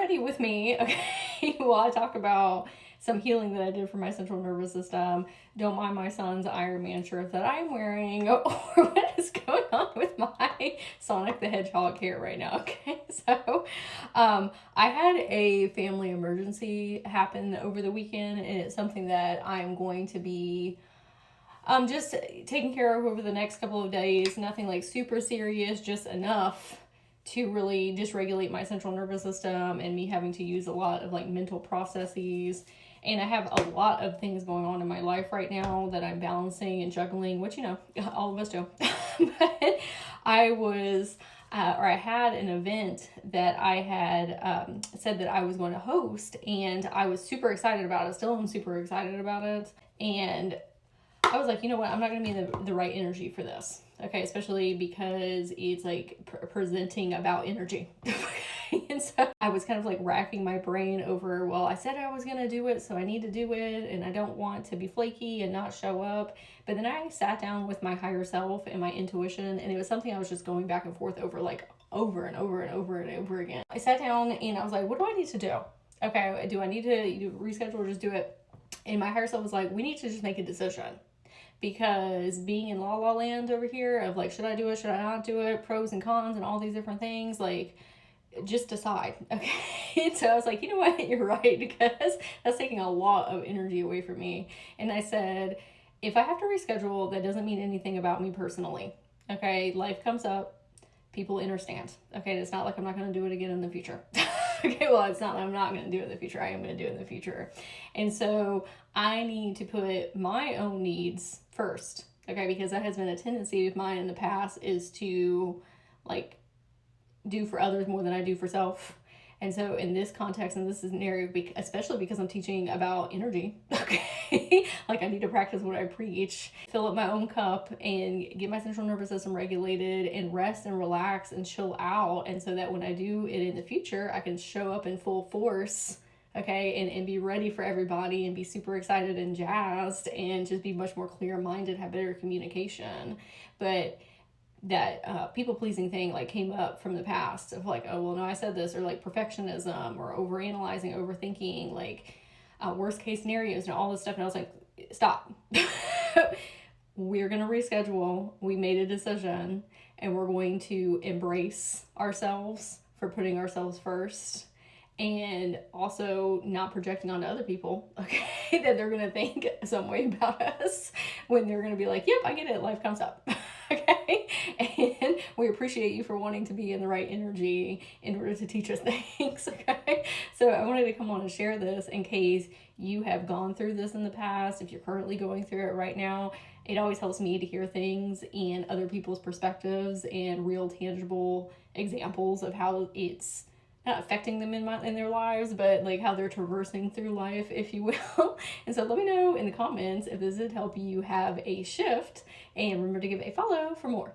ready with me, okay, while I talk about some healing that I did for my central nervous system. Don't mind my son's Iron Man shirt that I'm wearing, or what is going on with my Sonic the Hedgehog hair right now, okay? So, I had a family emergency happen over the weekend, and it's something that I'm going to be just taking care of over the next couple of days. Nothing like super serious, just enough to really dysregulate my central nervous system and me having to use a lot of like mental processes. And I have a lot of things going on in my life right now that I'm balancing and juggling, which, you know, all of us do. But I had an event that I had said that I was going to host, and I was super excited about it. Still am super excited about it. And I was like, you know what? I'm not going to be in the right energy for this. Okay, especially because it's like presenting about energy. And so I was kind of like racking my brain over, well, I said I was going to do it, so I need to do it, and I don't want to be flaky and not show up. But then I sat down with my higher self and my intuition, and it was something I was just going back and forth over, like over and over and over and over again. I sat down and I was like, what do I need to do? Okay, do I need to reschedule or just do it? And my higher self was like, we need to just make a decision. Because being in la la land over here of like, should I do it, should I not do it, pros and cons and all these different things, like, just decide, okay? So I was like, you know what, you're right, because that's taking a lot of energy away from me. And I said, if I have to reschedule, that doesn't mean anything about me personally, okay? Life comes up, people understand, okay? It's not like I'm not going to do it again in the future. Okay, well, it's not that I'm not going to do it in the future. I am going to do it in the future. And so I need to put my own needs first, okay? Because that has been a tendency of mine in the past, is to like do for others more than I do for self. And so in this context, and this scenario, especially because I'm teaching about energy, okay, like I need to practice what I preach, fill up my own cup and get my central nervous system regulated and rest and relax and chill out. And so that when I do it in the future, I can show up in full force, okay, and be ready for everybody and be super excited and jazzed and just be much more clear-minded, have better communication. But that people-pleasing thing like came up from the past of like, oh, well, no, I said this, or like perfectionism or overanalyzing, overthinking, like worst case scenarios and all this stuff. And I was like, stop. We're going to reschedule. We made a decision, and we're going to embrace ourselves for putting ourselves first, and also not projecting onto other people, okay, that they're going to think some way about us when they're going to be like, yep, I get it, life comes up. Okay, and we appreciate you for wanting to be in the right energy in order to teach us things, okay? So I wanted to come on and share this in case you have gone through this in the past, if you're currently going through it right now. It always helps me to hear things and other people's perspectives and real tangible examples of how it's not affecting them in their lives, but like how they're traversing through life, if you will. And so let me know in the comments if this did help you have a shift, and remember to give it a follow for more.